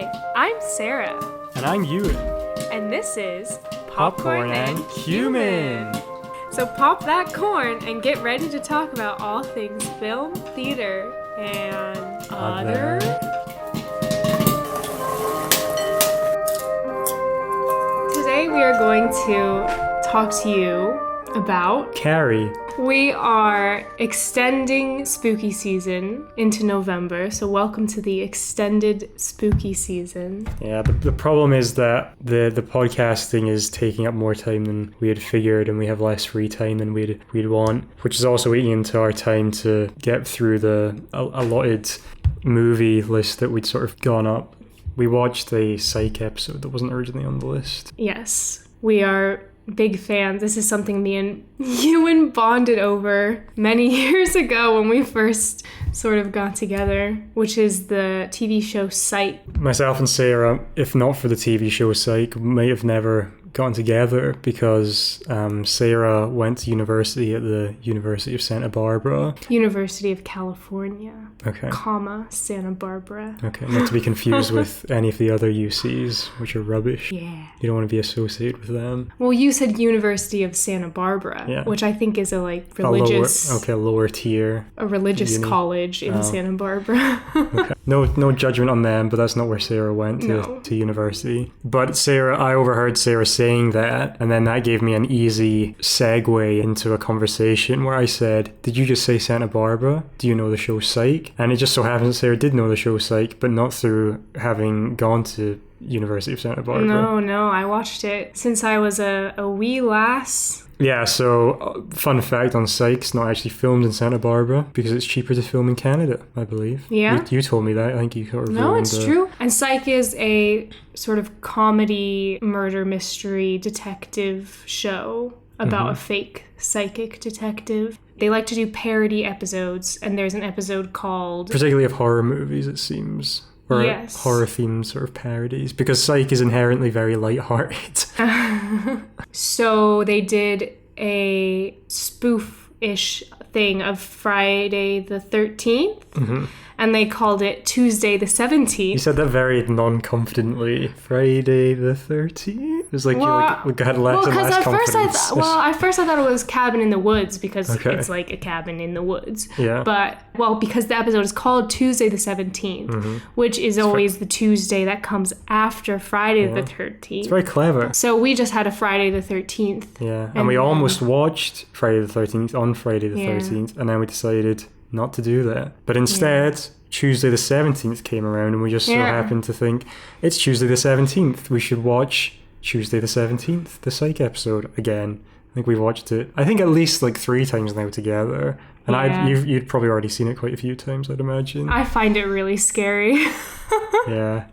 Hi, I'm Sarah. And I'm Ewan. And this is Popcorn and Cumin. So pop that corn and get ready to talk about all things film, theater, and other. Today we are going to talk to you about Carrie. We are extending spooky season into November, so welcome to the extended spooky season. Yeah, the problem is that the podcasting is taking up more time than we had figured, and we have less free time than we'd want, which is also eating into our time to get through the allotted movie list that we'd sort of gone up. We watched a Psych episode that wasn't originally on the list. Yes, we are big fans. This is something me and Ewan bonded over many years ago when we first sort of got together, which is the TV show Psych. Myself and Sarah, if not for the TV show Psych, might have never gotten together because Sarah went to university at the University of Santa Barbara. University of California. Okay. Santa Barbara. Okay, not to be confused with any of the other UCs, which are rubbish. Yeah. You don't want to be associated with them. Well, you said University of Santa Barbara, which I think is a religious... A lower tier. A religious college in Santa Barbara. Okay. No judgment on them, but that's not where Sarah went to university. But I overheard Sarah saying that, and then that gave me an easy segue into a conversation where I said, "Did you just say Santa Barbara? Do you know the show Psych?" And it just so happens that Sarah did know the show Psych, but not through having gone to University of Santa Barbara. No, I watched it since I was a wee lass. Yeah, so fun fact on Psych, it's not actually filmed in Santa Barbara because it's cheaper to film in Canada, I believe. Yeah. You told me that. I think you sort of No, it's true. And Psych is a sort of comedy, murder mystery, detective show about a fake psychic detective. They like to do parody episodes, and there's an episode called... Particularly of horror movies, it seems. Or horror-themed sort of parodies, because Psych is inherently very lighthearted. So they did a spoof-ish thing of Friday the 13th, and they called it Tuesday the 17th. You said that very non-confidently. Friday the 13th? It was like you had less and less confidence. At first I thought it was Cabin in the Woods because it's like a cabin in the woods. Yeah. But, because the episode is called Tuesday the 17th, which is always the Tuesday that comes after Friday the 13th. It's very clever. So we just had a Friday the 13th. Yeah, and we almost watched Friday the 13th on Friday the 13th, and then we decided not to do that. But instead, Tuesday the 17th came around, and we just so happened to think, it's Tuesday the 17th. We should watch Tuesday the 17th, the Psych episode, again. I think we watched it, at least 3 times now together. And you'd probably already seen it quite a few times, I'd imagine. I find it really scary. Yeah.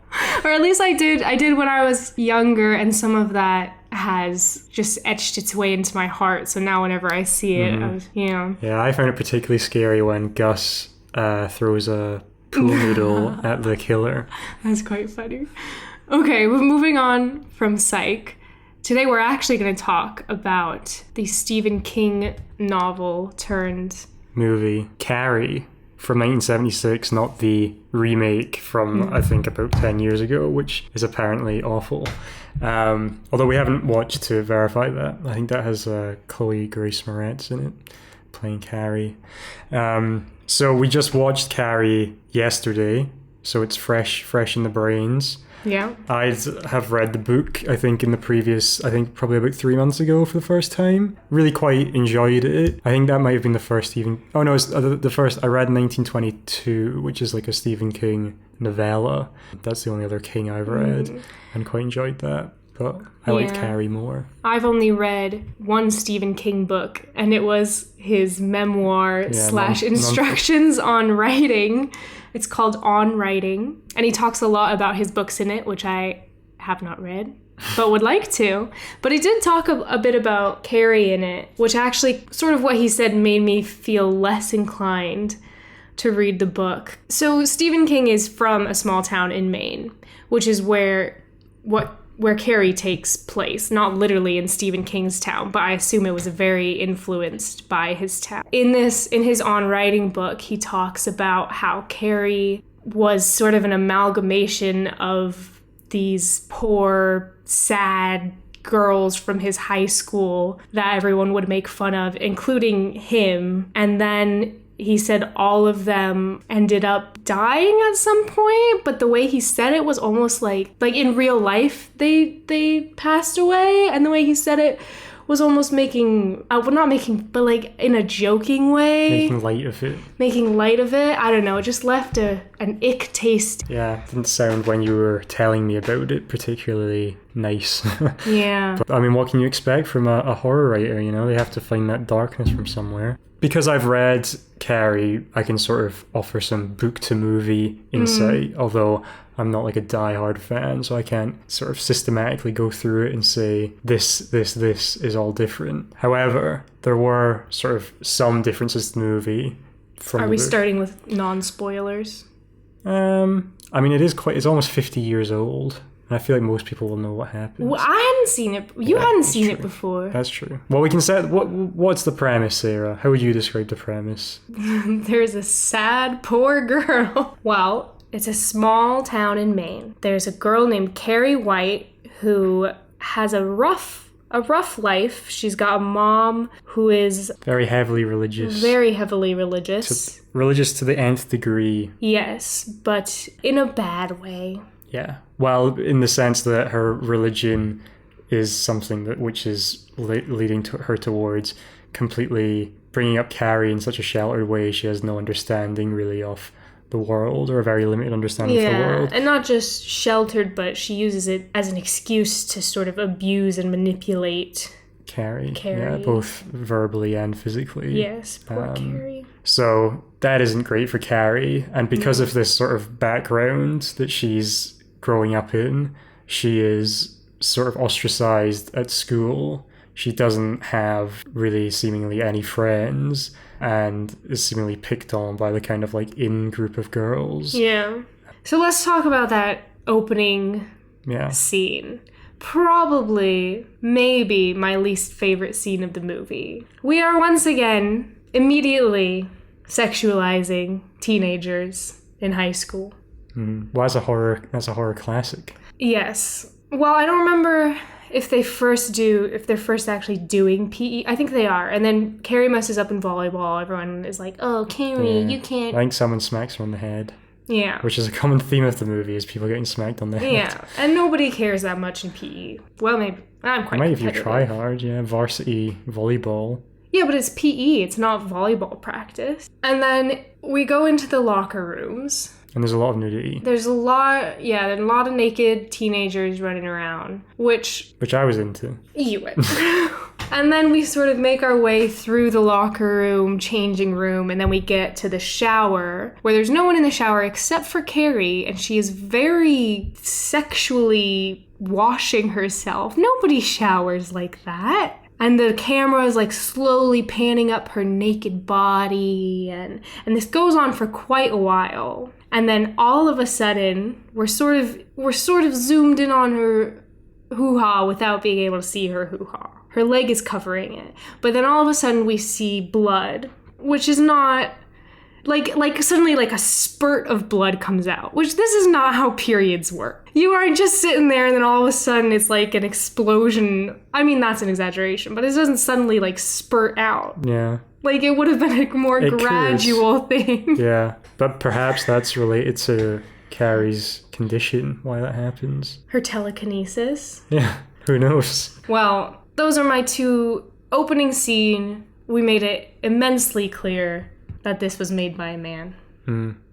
Or at least I did when I was younger, and some of that has just etched its way into my heart. So now whenever I see it, Yeah, I found it particularly scary when Gus throws a pool noodle at the killer. That's quite funny. Okay, we're moving on from Psych. Today we're actually going to talk about the Stephen King novel turned movie, Carrie, from 1976, not the remake from, I think, about 10 years ago, which is apparently awful. Although we haven't watched to verify that. I think that has Chloe Grace Moretz in it, playing Carrie. So we just watched Carrie yesterday, so it's fresh in the brains. Yeah. I have read the book, I think, probably about 3 months ago for the first time. Really quite enjoyed it. I think that might have been the first even... Oh, no, it's the first... I read 1922, which is like a Stephen King novella. That's the only other King I've read, and quite enjoyed that. But I liked Carrie more. I've only read one Stephen King book, and it was his memoir / instructions on writing. It's called On Writing, and he talks a lot about his books in it, which I have not read, but would like to. But he did talk a bit about Carrie in it, which actually, sort of what he said made me feel less inclined to read the book. So Stephen King is from a small town in Maine, which is where Carrie takes place, not literally in Stephen King's town, but I assume it was very influenced by his town. In his On Writing book, he talks about how Carrie was sort of an amalgamation of these poor, sad girls from his high school that everyone would make fun of, including him. And then he said all of them ended up dying at some point, but the way he said it was almost like in real life they passed away, and the way he said it was almost but like in a joking way. Making light of it. I don't know. It just left an ick taste. Yeah, it didn't sound, when you were telling me about it, particularly nice. Yeah. But, I mean, what can you expect from a horror writer, you know? They have to find that darkness from somewhere. Because I've read Carrie, I can sort of offer some book-to-movie insight, although I'm not like a die-hard fan, so I can't sort of systematically go through it and say, this is all different. However, there were sort of some differences to the movie from Are we starting with non-spoilers? I mean, it's almost 50 years old. And I feel like most people will know what happens. Well, I hadn't seen it. You hadn't seen it before. That's true. Well, we can say, what's the premise, Sarah? How would you describe the premise? There's a sad, poor girl. Well, it's a small town in Maine. There's a girl named Carrie White who has a rough life. She's got a mom who is very heavily religious. Religious to the nth degree. Yes, but in a bad way. Yeah. Well, in the sense that her religion is something which is leading to her towards completely bringing up Carrie in such a sheltered way. She has no understanding really of the world, or a very limited understanding of the world. And not just sheltered, but she uses it as an excuse to sort of abuse and manipulate Carrie. Yeah, both verbally and physically. Yes, poor Carrie. So that isn't great for Carrie, and because of this sort of background that she's growing up in, she is sort of ostracized at school. She doesn't have really seemingly any friends, and is seemingly picked on by the kind of like in-group of girls. Yeah. So let's talk about that opening scene. Probably, maybe my least favorite scene of the movie. We are once again immediately sexualizing teenagers in high school. Well, that's a horror classic. Yes. Well, I don't remember if they're first actually doing PE. I think they are. And then Carrie messes up in volleyball. Everyone is like, oh, Carrie, you can't. I think someone smacks her on the head. Yeah. Which is a common theme of the movie, is people getting smacked on the head. Yeah. And nobody cares that much in PE. Well, maybe. I'm quite competitive. If you try hard, varsity volleyball. Yeah, but it's PE. It's not volleyball practice. And then we go into the locker rooms. And there's a lot of nudity. There's a lot of naked teenagers running around, which I was into. You would. And then we sort of make our way through the locker room, changing room, and then we get to the shower, where there's no one in the shower except for Carrie, and she is very sexually washing herself. Nobody showers like that. And the camera is like slowly panning up her naked body, and this goes on for quite a while. And then all of a sudden, we're sort of zoomed in on her hoo-ha without being able to see her hoo-ha. Her leg is covering it. But then all of a sudden we see blood, which is not like suddenly like a spurt of blood comes out, which this is not how periods work. You aren't just sitting there and then all of a sudden it's like an explosion. I mean, that's an exaggeration, but it doesn't suddenly like spurt out. Yeah. Like it would have been a more gradual thing. Yeah, but perhaps that's related to Carrie's condition, why that happens. Her telekinesis. Yeah, who knows? Well, those are my two opening scene. We made it immensely clear that this was made by a man.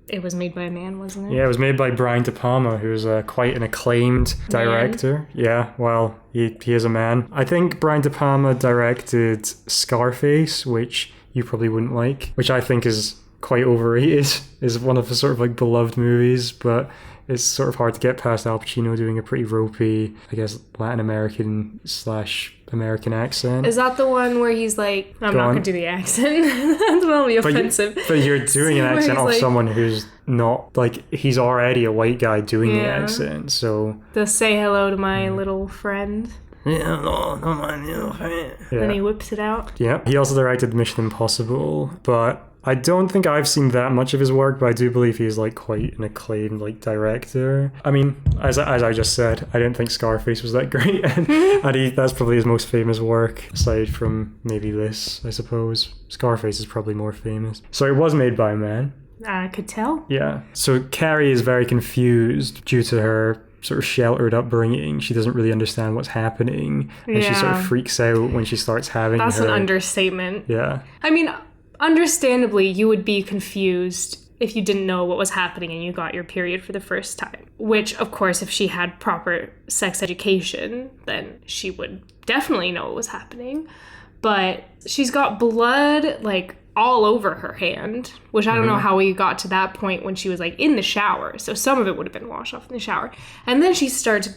It was made by a man, wasn't it? Yeah, it was made by Brian De Palma, who's quite an acclaimed director. Man. Yeah, well, he is a man. I think Brian De Palma directed Scarface, which you probably wouldn't like, which I think is quite overrated, is one of the sort of like beloved movies, but it's sort of hard to get past Al Pacino doing a pretty ropey, I guess, Latin American / American accent. Is that the one where he's like, I'm not going to do the accent. That'll be offensive. But you're doing an accent of someone who's not, like, he's already a white guy doing the accent, so... The say hello to my little friend. Then he whips it out. Yeah. He also directed Mission Impossible, but I don't think I've seen that much of his work, but I do believe he's like quite an acclaimed like director. I mean, as I just said, I didn't think Scarface was that great, and that's probably his most famous work, aside from maybe this, I suppose. Scarface is probably more famous. So it was made by a man. I could tell. Yeah. So Carrie is very confused due to her sort of sheltered upbringing. She doesn't really understand what's happening, and she sort of freaks out when she starts having That's an understatement. Yeah. I mean, understandably, you would be confused if you didn't know what was happening and you got your period for the first time. Which, of course, if she had proper sex education, then she would definitely know what was happening. But she's got blood, like, all over her hand, which I don't know how we got to that point when she was like in the shower. So some of it would have been washed off in the shower. And then she starts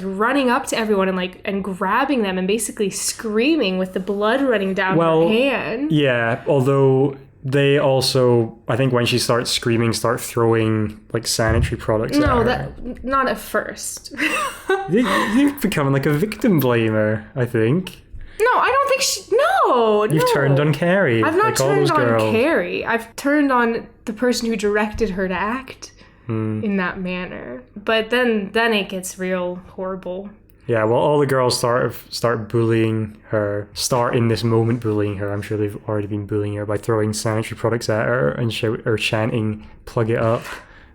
running up to everyone and grabbing them and basically screaming with the blood running down her hand. Yeah, although they also, I think when she starts screaming, start throwing like sanitary products at her. No, not at first. You're becoming like a victim blamer, I think. No, I don't think No. You've turned on Carrie. I've not like turned all those girls. on Carrie. I've turned on the person who directed her to act in that manner. But then it gets real horrible. Yeah, well, all the girls start bullying her. Start in this moment bullying her. I'm sure they've already been bullying her by throwing sanitary products at her and chanting, "Plug it up,"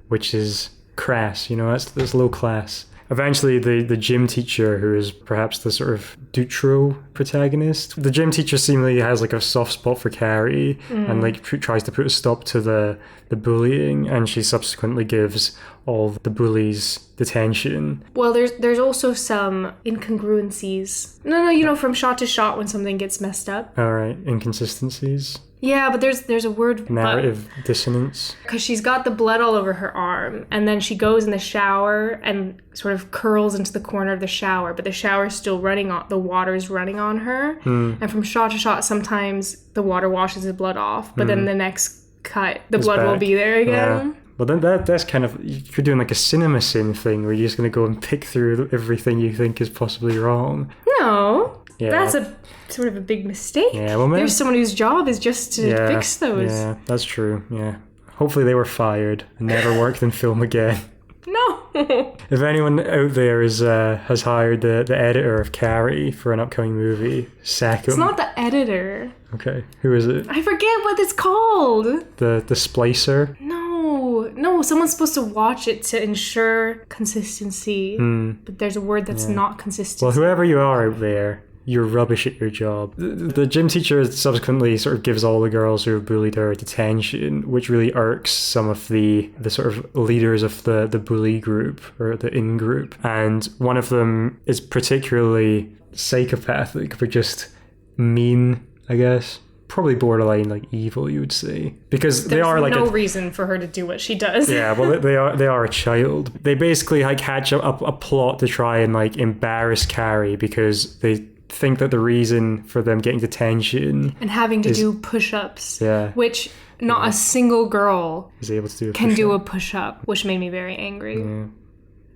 which is crass. You know, that's low class. Eventually, the gym teacher, who is perhaps the sort of Dutro protagonist, the gym teacher seemingly has like a soft spot for Carrie and like tries to put a stop to the bullying, and she subsequently gives all the bullies detention. Well, there's also some incongruencies. No, from shot to shot when something gets messed up. All right, inconsistencies. Yeah, but there's a word... Narrative dissonance. Because she's got the blood all over her arm, and then she goes in the shower and sort of curls into the corner of the shower, but the shower's still running on... The water's running on her. And from shot to shot, sometimes the water washes the blood off, but then the next cut, the blood will be there again. Yeah. Well, then that's kind of... You're doing like a cinema sin thing where you're just going to go and pick through everything you think is possibly wrong. No. Yeah. That's a sort of a big mistake. Yeah, well, there's someone whose job is just to fix those. Yeah, that's true. Yeah. Hopefully they were fired and never worked in film again. No. If anyone out there has hired the editor of Carrie for an upcoming movie, sack him. It's not the editor. Okay, who is it? I forget what it's called. The splicer? No, someone's supposed to watch it to ensure consistency. But there's a word that's not consistent. Well, whoever you are out there, you're rubbish at your job. The gym teacher subsequently sort of gives all the girls who have bullied her detention, which really irks some of the sort of leaders of the bully group or the in-group. And one of them is particularly psychopathic, but just mean, I guess. Probably borderline like evil, you would say, because they are like no reason for her to do what she does. Yeah, well, they are a child. They basically like hatch up a plot to try and like embarrass Carrie because they think that the reason for them getting detention and having to do push-ups, which not a single girl is able to do do a push-up, which made me very angry. Yeah.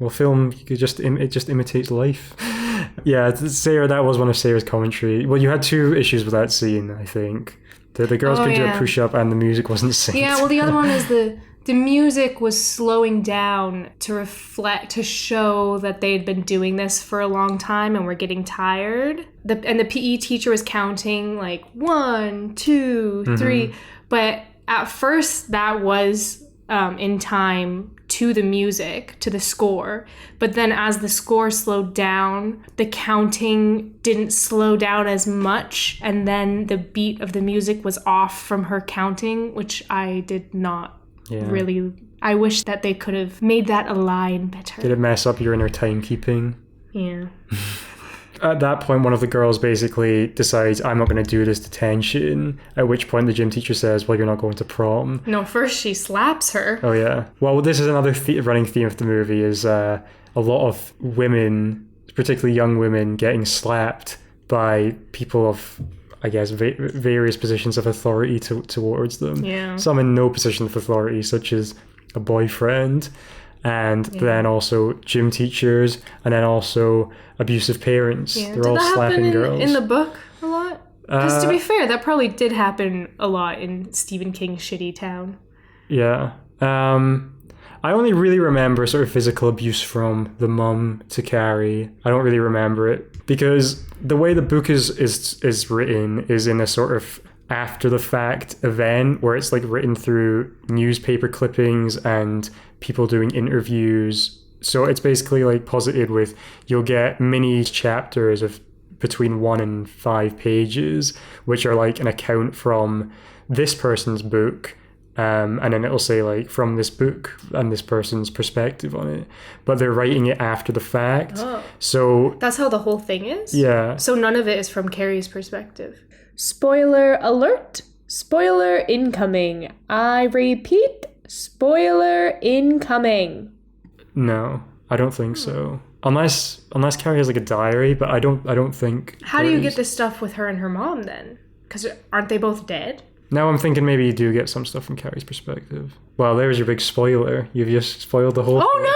Well, film, it just imitates life. Yeah, Sarah, that was one of Sarah's commentary. Well, you had two issues with that scene, I think. The girls could do a push-up and the music wasn't synced. Yeah, well, the other one is the music was slowing down to show that they'd been doing this for a long time and were getting tired. And the PE teacher was counting like 1, 2, 3. But at first that was in time to the music, to the score. But then as the score slowed down, the counting didn't slow down as much. And then the beat of the music was off from her counting, which I did not really... I wish that they could have made that align better. Did it mess up your inner timekeeping? Yeah. At that point, one of the girls basically decides, I'm not going to do this detention, at which point the gym teacher says, well, you're not going to prom. No, first she slaps her. Oh, yeah. Well, this is another running theme of the movie, is a lot of women, particularly young women, getting slapped by people of, I guess, various positions of authority towards them. Yeah. Some in no position of authority, such as a boyfriend. and then also gym teachers, and then also abusive parents. Yeah. They're all slapping girls. In the book a lot? Because to be fair, that probably did happen a lot in Stephen King's shitty town. Yeah. I only really remember sort of physical abuse from the mum to Carrie. I don't really remember it because the way the book is written is in a sort of after the fact event where it's like written through newspaper clippings and people doing interviews. So it's basically like posited with, you'll get mini chapters of between 1 and 5 pages, which are like an account from this person's book. And then it'll say like from this book and this person's perspective on it, but they're writing it after the fact. Oh. So that's how the whole thing is? Yeah. So none of it is from Carrie's perspective. Spoiler alert. Spoiler incoming. I repeat, spoiler incoming. No, I don't think so. Unless Carrie has like a diary, but I don't think. How do you get this stuff with her and her mom then? Because aren't they both dead? Now I'm thinking maybe you do get some stuff from Carrie's perspective. Well, there's your big spoiler. You've just spoiled the whole thing. Oh no!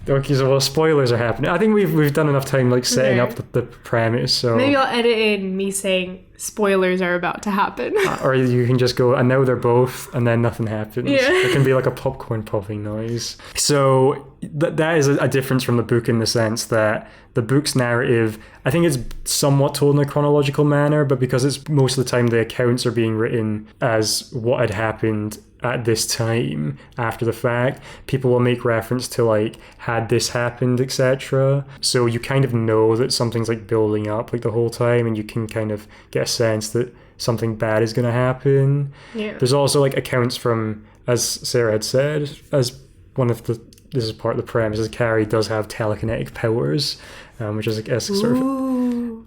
Okay, so spoilers are happening. I think we've done enough time like setting up the premise. So maybe I'll edit in me saying spoilers are about to happen. Or you can just go, and now they're both, and then nothing happens. Yeah. It can be like a popcorn popping noise. So that is a difference from the book in the sense that the book's narrative, I think it's somewhat told in a chronological manner, but because it's most of the time the accounts are being written as what had happened at this time after the fact, people will make reference to like, had this happened, etc. So you kind of know that something's like building up like the whole time, and you can kind of get a sense that something bad is going to happen. Yeah. There's also like accounts from, as Sarah had said, as one of the, this is part of the premise, is Carrie does have telekinetic powers, which is, I guess, sort of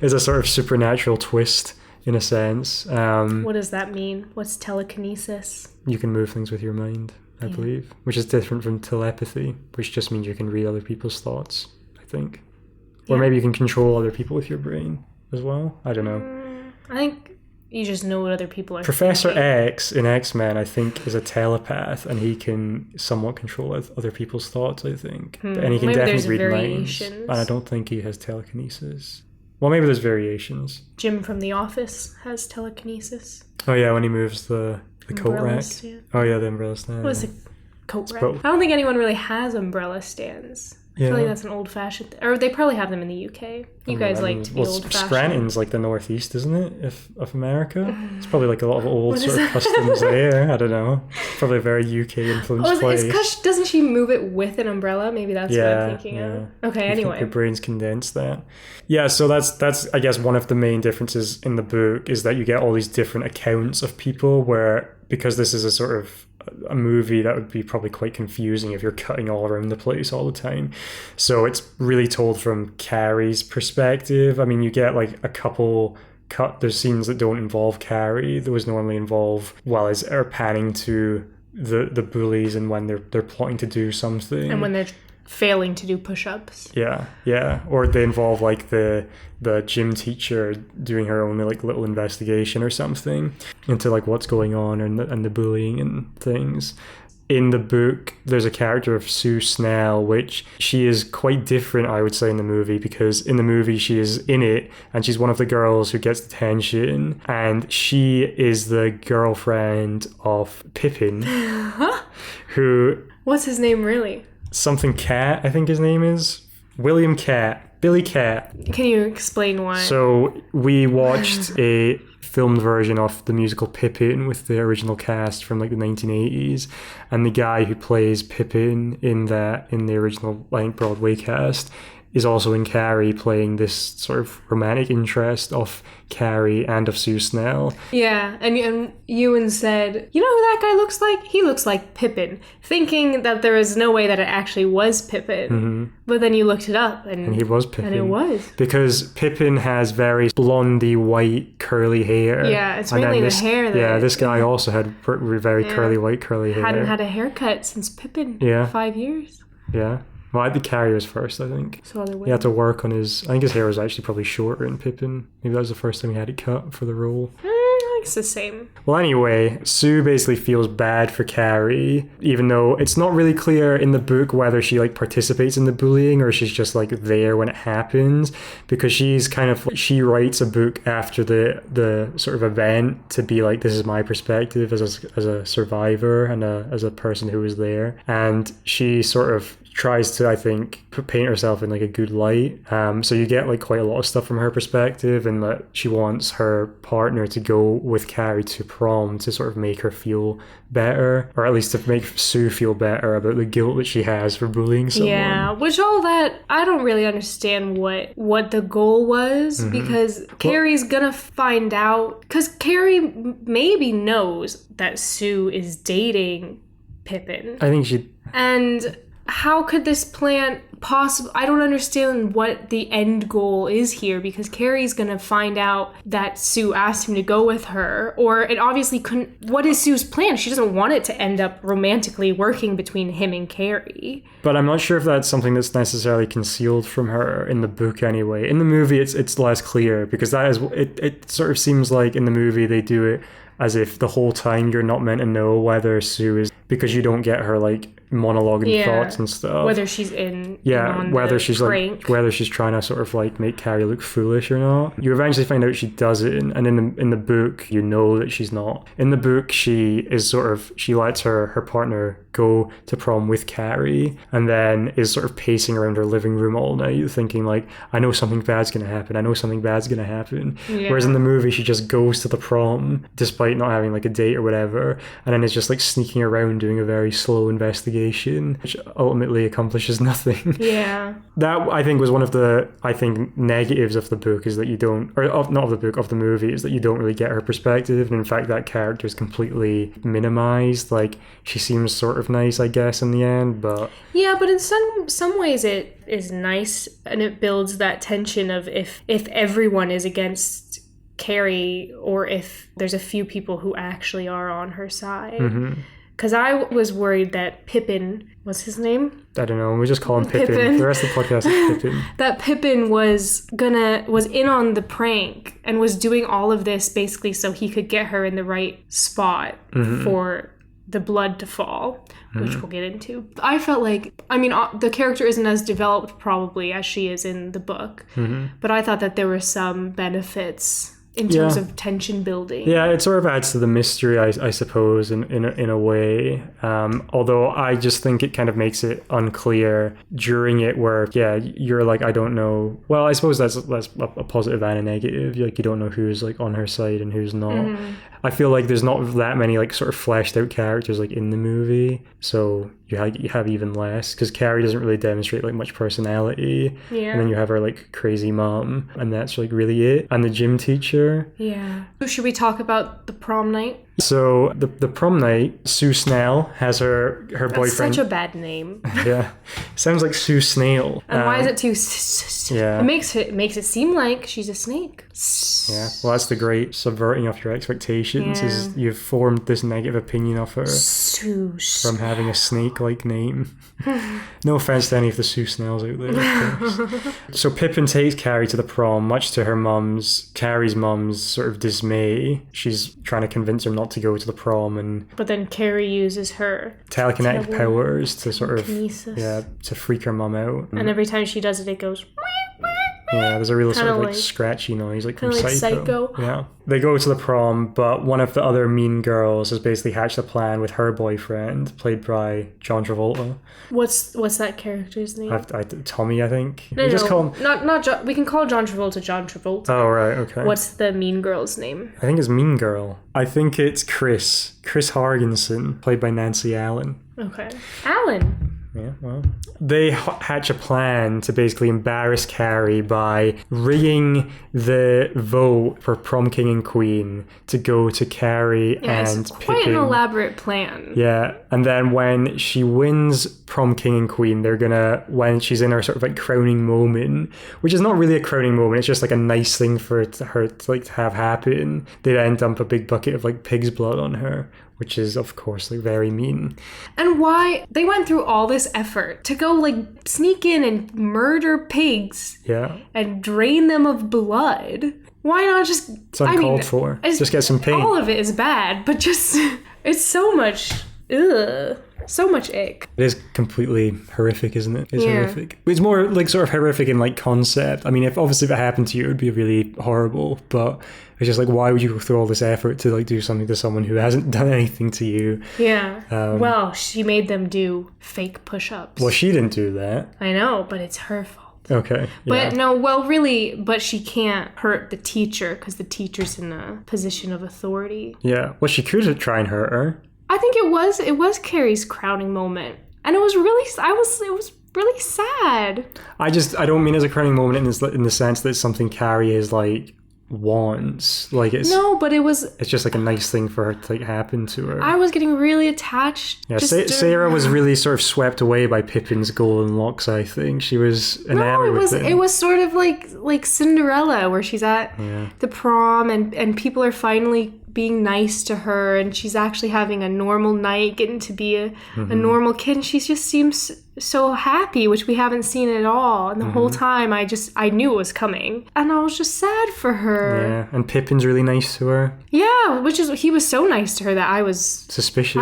is a sort of supernatural twist in a sense. What does that mean? What's telekinesis? You can move things with your mind, I believe, which is different from telepathy, which just means you can read other people's thoughts, I think. Or maybe you can control other people with your brain as well. I don't know. I think you just know what other people are Professor thinking. X in X-Men, I think, is a telepath, and he can somewhat control other people's thoughts, I think. And he can definitely read minds. And I don't think he has telekinesis. Well, maybe there's variations. Jim from The Office has telekinesis. Oh yeah, when he moves the coat rack. Umbrella stand. Oh yeah, the umbrella stand. What is a coat rack? both. I don't think anyone really has umbrella stands. I feel like that's an old-fashioned... or they probably have them in the UK. You guys like to be old-fashioned. Scranton's like the northeast, isn't it, of America? It's probably like a lot of old sort of customs there. I don't know. Probably a very UK-influenced place. Doesn't she move it with an umbrella? Maybe that's what I'm thinking of. Okay, anyway. Your brain's condensed that. Yeah, so that's I guess one of the main differences in the book is that you get all these different accounts of people where, because this is a sort of a movie, that would be probably quite confusing if you're cutting all around the place all the time. So it's really told from Carrie's perspective. I mean, you get like a couple there's scenes that don't involve Carrie. Those normally involve, are panning to the bullies and when they're plotting to do something. And when they're failing to do push-ups. Yeah. Or they involve like the gym teacher doing her own like little investigation or something into like what's going on and the bullying and things. In the book, there's a character of Sue Snell, which she is quite different, I would say, in the movie, because in the movie she is in it and she's one of the girls who gets detention, and she is the girlfriend of Pippin, who... What's his name really? Something Cat, I think his name is. William Cat. Billy Cat. Can you explain why? So we watched a filmed version of the musical Pippin with the original cast from like the 1980s, and the guy who plays Pippin in the original Broadway cast is also in Carrie, playing this sort of romantic interest of Carrie and of Sue Snell. Yeah, and Ewan said, you know who that guy looks like? He looks like Pippin, thinking that there is no way that it actually was Pippin. Mm-hmm. But then you looked it up, and he was Pippin. And it was. Because Pippin has very blondie, white, curly hair. Yeah, it's mainly the hair that... Yeah, this guy also had very curly, white, curly hair. Hadn't had a haircut since Pippin. 5 years. Yeah. Well, I think Carrie was first, I think. So he had to work on his... I think his hair was actually probably shorter in Pippin. Maybe that was the first time he had it cut for the role. I think it's the same. Well, anyway, Sue basically feels bad for Carrie, even though it's not really clear in the book whether she like participates in the bullying or she's just like there when it happens, because she's kind of, she writes a book after the sort of event to be like, this is my perspective as a survivor and as a person who was there, and she sort of tries to, I think, paint herself in like a good light. So you get like quite a lot of stuff from her perspective, and that she wants her partner to go with Carrie to prom to sort of make her feel better, or at least to make Sue feel better about the guilt that she has for bullying someone. Yeah, which all that, I don't really understand what the goal was, because Carrie's gonna find out, because Carrie maybe knows that Sue is dating Pippin. I think she... And how could this plan possible? I don't understand what the end goal is here, because Carrie's gonna find out that Sue asked him to go with her, or it obviously couldn't. What is Sue's plan? She doesn't want it to end up romantically working between him and Carrie. But I'm not sure if that's something that's necessarily concealed from her in the book anyway. In the movie, it's less clear, because that is it sort of seems like in the movie they do it as if the whole time you're not meant to know whether Sue is, because you don't get her like monologuing thoughts and stuff. Whether she's in whether she's prank. like, whether she's trying to sort of like make Carrie look foolish or not. You eventually find out she does it, and in the book you know that she's not. In the book she lets her partner go to prom with Carrie, and then is sort of pacing around her living room all night thinking like, I know something bad's gonna happen, yeah. Whereas in the movie she just goes to the prom despite not having like a date or whatever, and then is just like sneaking around doing a very slow investigation, which ultimately accomplishes nothing. Yeah. That, I think, was one of the, I think, negatives of the book, is that you don't, or not of the book, of the movie, is that you don't really get her perspective. And in fact, that character is completely minimized. Like, she seems sort of nice, I guess, in the end, but... Yeah, but in some ways it is nice, and it builds that tension of if everyone is against Carrie, or if there's a few people who actually are on her side. Mm-hmm. Because I was worried that Pippin, what's his name? I don't know, we just call him Pippin. The rest of the podcast is Pippin. That Pippin was in on the prank and was doing all of this basically so he could get her in the right spot for the blood to fall, which we'll get into. I felt like, I mean, the character isn't as developed probably as she is in the book, but I thought that there were some benefits in terms of tension building. Yeah, it sort of adds to the mystery, I suppose, in a way. Although I just think it kind of makes it unclear during it where, you're like, I don't know. Well, I suppose that's a positive and a negative. Like, you don't know who's like on her side and who's not. I feel like there's not that many like sort of fleshed out characters like in the movie, so you have even less, because Carrie doesn't really demonstrate like much personality. Yeah. And then you have her like crazy mom, and that's like really it. And the gym teacher. Yeah. So should we talk about the prom night? So the prom night, Sue Snell has her boyfriend. That's such a bad name. Yeah, sounds like Sue Snail. And why is it too? Yeah, it makes it seem like she's a snake. Yeah, well, that's the great subverting of your expectations. Yeah. Is you've formed this negative opinion of her from having a snake-like name. No offense to any of the Sue Snells out there, of course. So Pippin takes Carrie to the prom, much to Carrie's mum's sort of dismay. She's trying to convince her not to go to the prom, but then Carrie uses her telekinetic powers to sort of kinesis. To freak her mum out. And every time she does it, it goes. Yeah, there's a real sort of like scratchy noise, like from Psycho. Yeah. They go to the prom, but one of the other mean girls has basically hatched a plan with her boyfriend, played by John Travolta. What's that character's name? Tommy, I think. No, just call him... not John. We can call John Travolta. Oh, right, okay. What's the mean girl's name? I think it's Mean Girl. I think it's Chris Hargensen, played by Nancy Allen. Okay. Allen. Yeah, well, they hatch a plan to basically embarrass Carrie by rigging the vote for prom king and queen to go to Carrie and it's quite Pippin. An elaborate plan. Yeah, and then when she wins prom king and queen, when she's in her sort of like crowning moment, which is not really a crowning moment, it's just like a nice thing for her to have happen. They then dump a big bucket of like pig's blood on her, which is, of course, like very mean. And why they went through all this effort to go like sneak in and murder pigs, yeah, and drain them of blood. Why not just... It's uncalled for. Just get some paint. All of it is bad, but just... It's so much... Ugh. So much ick. It is completely horrific, isn't it? It's horrific. It's more like sort of horrific in like concept. I mean, if it happened to you, it would be really horrible. But it's just like, why would you go through all this effort to like do something to someone who hasn't done anything to you? Yeah. Well, she made them do fake push-ups. Well, she didn't do that. I know, but it's her fault. Okay. But no, well, really, but she can't hurt the teacher because the teacher's in a position of authority. Yeah. Well, she could try and hurt her. I think it was Carrie's crowning moment, and it was really sad. I don't mean as a crowning moment in the sense that it's something Carrie is like wants, like it's but it's just like a nice thing for her to like happen to her. I was getting really attached. Yeah, Sarah was really sort of swept away by Pippin's golden locks. I think she was enamored with it. It was sort of like Cinderella, where she's at the prom and people are finally being nice to her, and she's actually having a normal night, getting to be a normal kid, and she just seems so happy, which we haven't seen at all. And the whole time I knew it was coming, and I was just sad for her. Yeah, and Pippin's really nice to her. Yeah, he was so nice to her that I was suspicious.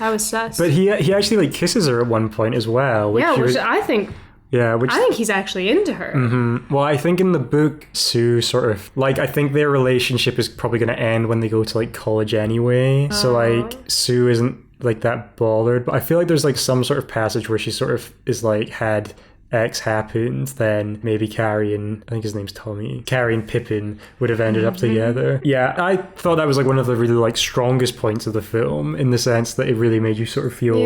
I was sus. But he actually like kisses her at one point as well. Which I think. Yeah, I think he's actually into her. Mm-hmm. Well, I think in the book, Sue sort of like, I think their relationship is probably going to end when they go to like college anyway. So like Sue isn't like that bothered, but I feel like there's like some sort of passage where she sort of is like had X happened, then maybe Carrie and I think his name's Tommy. Carrie and Pippin would have ended up together. Yeah, I thought that was like one of the really like strongest points of the film, in the sense that it really made you sort of feel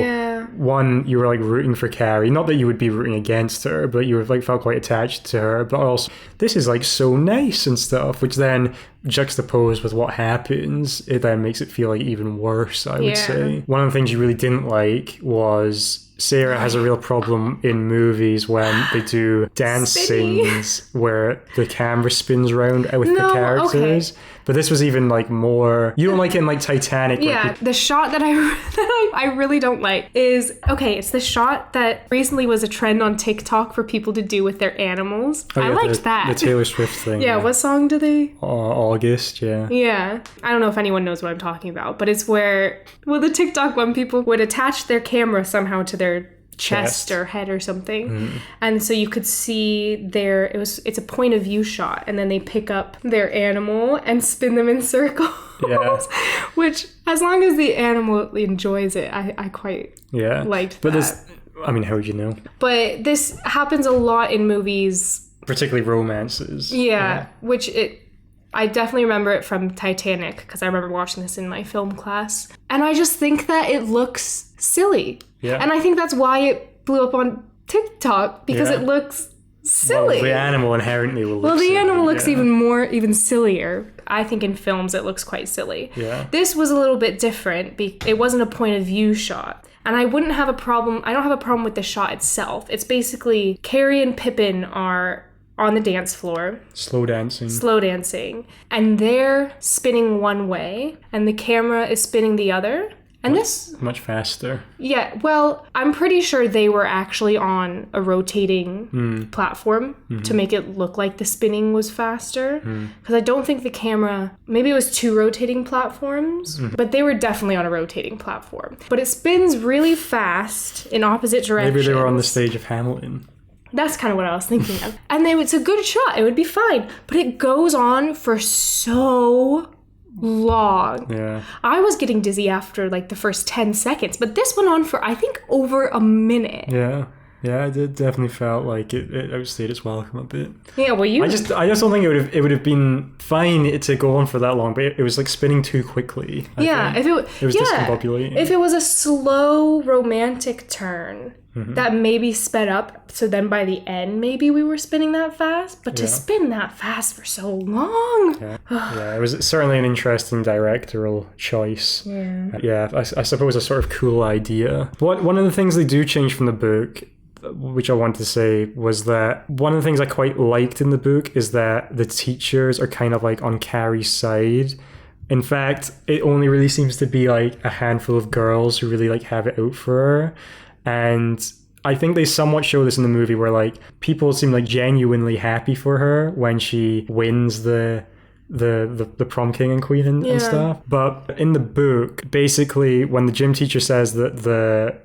one, you were like rooting for Carrie. Not that you would be rooting against her, but you were like felt quite attached to her. But also, this is like so nice and stuff, which then juxtaposed with what happens, it then makes it feel like even worse, I would say. One of the things you really didn't like was Sarah has a real problem in movies when they do dance scenes where the camera spins around with the characters. Okay. But this was even like more... You don't like it in like Titanic. Yeah, the shot that I really don't like is... Okay, it's the shot that recently was a trend on TikTok for people to do with their animals. I liked that. The Taylor Swift thing. Yeah, what song do they... August, yeah. Yeah. I don't know if anyone knows what I'm talking about, but it's where... Well, the TikTok one, people would attach their camera somehow to their chest or head or something, and so you could see it's a point of view shot, and then they pick up their animal and spin them in circles. Which, as long as the animal enjoys it, I quite liked that. But I mean, how would you know? But this happens a lot in movies, particularly romances. Which I definitely remember it from Titanic, because I remember watching this in my film class, and I just think that it looks silly. Yeah. And I think that's why it blew up on TikTok, because it looks silly. Well, the animal inherently will look silly. The animal looks even sillier. I think in films it looks quite silly. Yeah. This was a little bit different. It wasn't a point of view shot. And I don't have a problem with the shot itself. It's basically Carrie and Pippin are on the dance floor. Slow dancing. And they're spinning one way, and the camera is spinning the other. And much faster. Yeah, well, I'm pretty sure they were actually on a rotating platform to make it look like the spinning was faster. Because I don't think the camera, maybe it was 2 rotating platforms, but they were definitely on a rotating platform. But it spins really fast in opposite directions. Maybe they were on the stage of Hamilton. That's kind of what I was thinking of. And it's a good shot. It would be fine. But it goes on for so long. Yeah. I was getting dizzy after like the first 10 seconds, but this went on for I think over a minute. Yeah. Yeah, it definitely felt like it outstayed its welcome a bit. Yeah, well, I just don't think it would have been fine to go on for that long, but it was like spinning too quickly. I think. It was discombobulating. If it was a slow romantic turn that maybe sped up, so then by the end maybe we were spinning that fast, but to spin that fast for so long. It was certainly an interesting directorial choice. I suppose a sort of cool idea. One of the things they do change from the book, which I wanted to say, was that one of the things I quite liked in the book is that the teachers are kind of like on Carrie's side. In fact, it only really seems to be like a handful of girls who really like have it out for her. And I think they somewhat show this in the movie where like people seem like genuinely happy for her when she wins the prom king and queen and stuff. But in the book, basically when the gym teacher says that the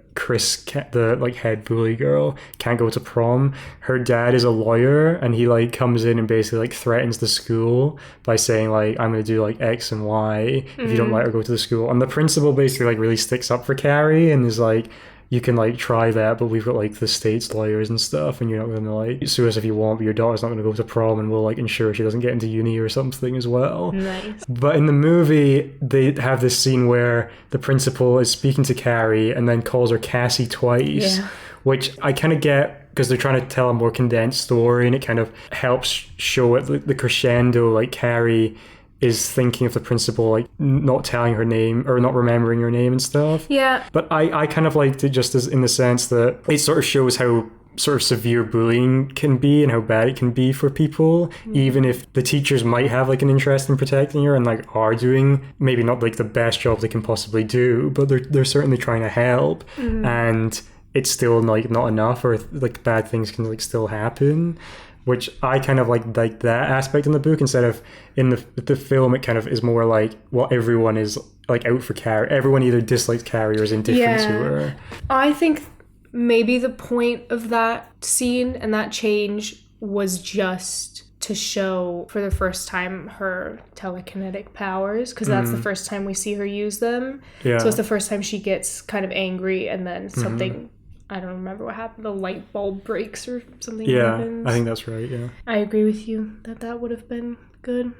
the like head bully girl can't go to prom, her dad is a lawyer and he like comes in and basically like threatens the school by saying like, I'm gonna do like X and Y if you don't let her go to the school. And the principal basically like really sticks up for Carrie and is like, you can like try that, but we've got like the state's lawyers and stuff, and you're not gonna like sue us if you want, but your daughter's not gonna go to prom, and we'll like ensure she doesn't get into uni or something as well. Nice. But in the movie, they have this scene where the principal is speaking to Carrie and then calls her Cassie twice, which I kind of get because they're trying to tell a more condensed story, and it kind of helps show it the crescendo, like Carrie is thinking of the principal like not telling her name or not remembering her name and stuff. Yeah. But I kind of liked it just as in the sense that it sort of shows how sort of severe bullying can be and how bad it can be for people, even if the teachers might have like an interest in protecting her and like are doing maybe not like the best job they can possibly do, but they're certainly trying to help. And it's still like not enough, or like bad things can like still happen. Which I kind of like that aspect in the book, instead of in the film, it kind of is more like, well, everyone is like out for Carrie. Everyone either dislikes Carrie or is indifferent to her. I think maybe the point of that scene and that change was just to show for the first time her telekinetic powers, because that's the first time we see her use them. Yeah. So it's the first time she gets kind of angry and then something... I don't remember what happened. The light bulb breaks or something happens. I think that's right, yeah. I agree with you that would have been good.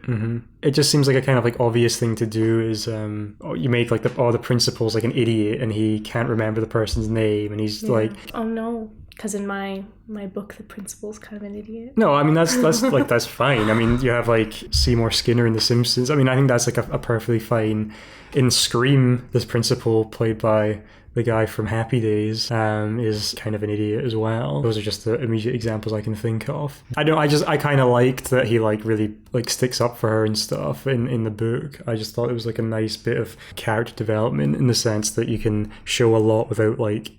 It just seems like a kind of like obvious thing to do is you make like the principal's like an idiot and he can't remember the person's name and he's like... Oh no, because in my book the principal's kind of an idiot. No, I mean that's like that's fine. I mean you have like Seymour Skinner in The Simpsons. I mean I think that's like a perfectly fine... In Scream, this principal played by... the guy from Happy Days is kind of an idiot as well. Those are just the immediate examples I can think of. I kind of liked that he like really like sticks up for her and stuff in the book. I just thought it was like a nice bit of character development in the sense that you can show a lot without like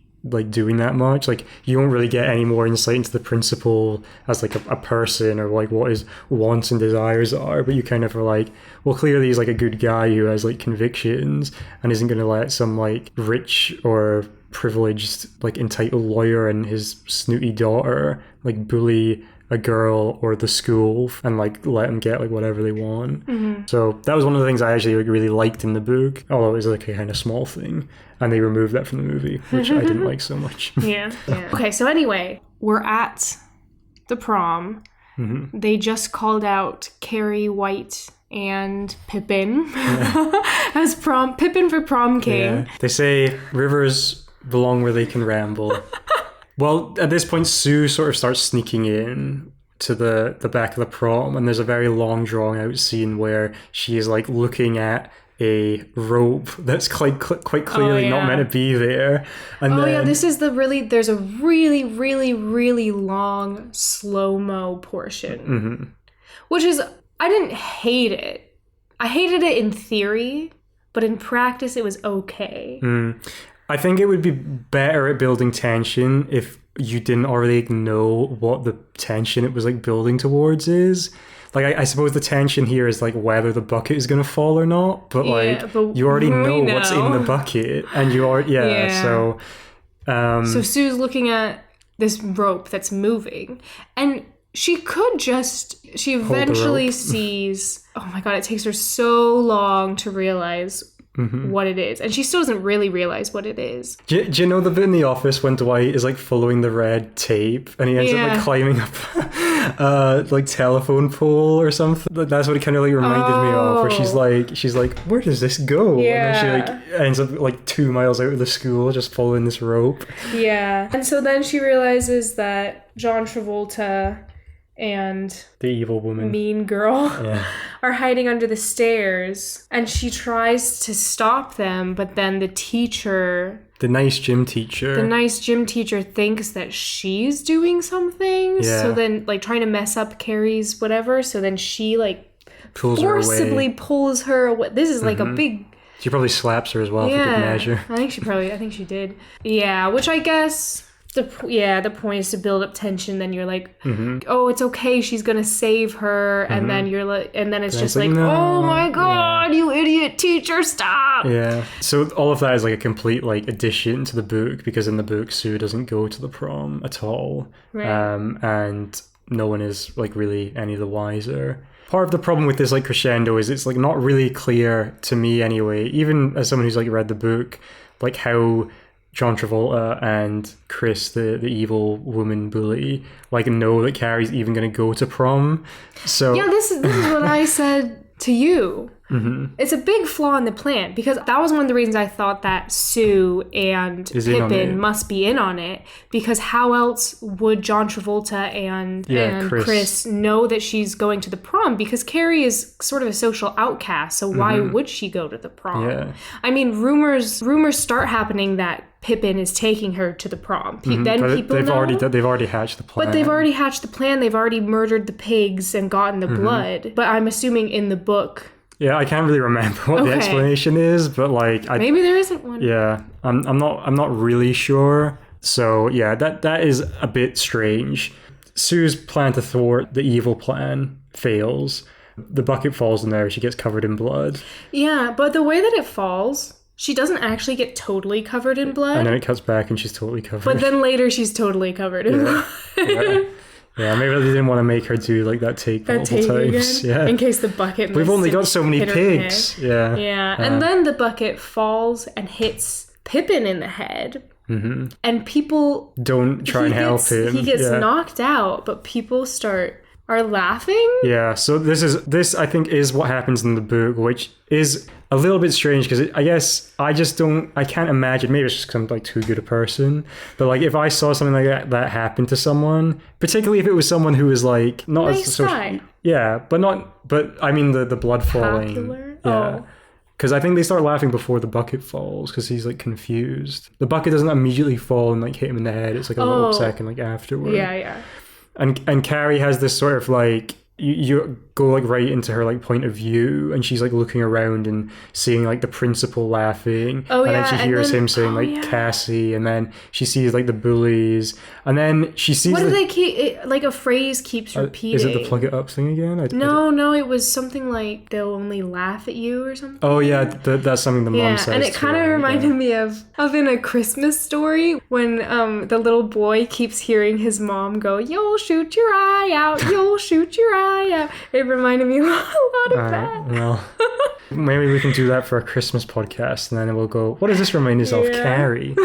doing that much. Like you won't really get any more insight into the principal as like a person or like what his wants and desires are, but you kind of are like, well, clearly he's like a good guy who has like convictions and isn't going to let some like rich or privileged like entitled lawyer and his snooty daughter like bully a girl or the school and like let them get like whatever they want. So that was one of the things I actually really liked in the book, although it was like a kind of small thing, and they removed that from the movie, which I didn't like so much. Yeah. Okay, so anyway, we're at the prom. They just called out Carrie White and Pippin as Pippin for prom king. They say rivers belong where they can ramble. Well, at this point, Sue sort of starts sneaking in to the back of the prom, and there's a very long, drawn-out scene where she is, like, looking at a rope that's quite clearly not meant to be there. And this is there's a really, really, really long slow-mo portion, which is, I didn't hate it. I hated it in theory, but in practice, it was okay. I think it would be better at building tension if you didn't already know what the tension it was like building towards is. Like I suppose the tension here is like whether the bucket is going to fall or not, but you already know what's in the bucket, and you are So Sue's looking at this rope that's moving, and she eventually sees. Oh my god! It takes her so long to realize what it is, and she still doesn't really realize what it is. Do you know the bit in The Office when Dwight is like following the red tape and he ends up like climbing up like telephone pole or something? That's what it kind of like reminded me of, where she's like where does this go? And then she like ends up like 2 miles out of the school just following this rope. And so then she realizes that John Travolta and the evil woman, mean girl, are hiding under the stairs, and she tries to stop them, but then the nice gym teacher thinks that she's doing something, so then like trying to mess up Carrie's whatever, so then she like forcibly pulls her away. This is like a big... She probably slaps her as well for good measure. I think she did. Yeah, which I guess... The point is to build up tension. Then you're like, oh, it's okay, she's gonna save her, and then you're like, and then it's just like, no. Oh my god, you idiot teacher, stop. Yeah. So all of that is like a complete like addition to the book, because in the book Sue doesn't go to the prom at all, and no one is like really any the wiser. Part of the problem with this like crescendo is it's like not really clear to me anyway, even as someone who's like read the book, like how John Travolta and Chris, the evil woman bully, like know that Carrie's even going to go to prom. So yeah, this is what I said to you. It's a big flaw in the plan, because that was one of the reasons I thought that Sue and Pippin must be in on it, because how else would John Travolta and Chris know that she's going to the prom? Because Carrie is sort of a social outcast, so why would she go to the prom? Yeah. I mean, rumors start happening that Pippin is taking her to the prom. Then people they've know. They've already hatched the plan. But they've already hatched the plan. They've already murdered the pigs and gotten the blood. But I'm assuming in the book. Yeah, I can't really remember what the explanation is, but like maybe there isn't one. Yeah, I'm not really sure. So yeah, that is a bit strange. Sue's plan to thwart the evil plan fails. The bucket falls in there. She gets covered in blood. Yeah, but the way that it falls, she doesn't actually get totally covered in blood. And then it cuts back and she's totally covered. But then later she's totally covered in blood. Yeah, maybe they didn't want to make her do like that take multiple times. Again? Yeah. In case the bucket We've only got so many pigs. Yeah. And then the bucket falls and hits Pippin in the head. And people don't try and help him. He gets knocked out, but people are laughing. Yeah, so this I think is what happens in the book, which is a little bit strange, because I guess I can't imagine, maybe it's just because I'm like too good a person, but like if I saw something like that happen to someone, particularly if it was someone who was like not nice as guy. But I mean the blood falling. Popular? Yeah. Because I think they start laughing before the bucket falls, because he's like confused. The bucket doesn't immediately fall and like hit him in the head. It's like a little second like afterward. Yeah. And Carrie has this sort of like, you go like right into her like point of view, and she's like looking around and seeing like the principal laughing, and then she hears him saying Cassie, and then she sees like the bullies, and then she sees what do they keep like a phrase keeps repeating. Is it the plug it up thing again? No, it was something like they'll only laugh at you or something. Oh yeah, that's something the mom says. And it kind of reminded me of in A Christmas Story, when the little boy keeps hearing his mom go, "You'll shoot your eye out, you'll shoot your eye out." It reminded me a lot of that. Well, maybe we can do that for a Christmas podcast, and then we'll go, what does this remind us of? Carrie.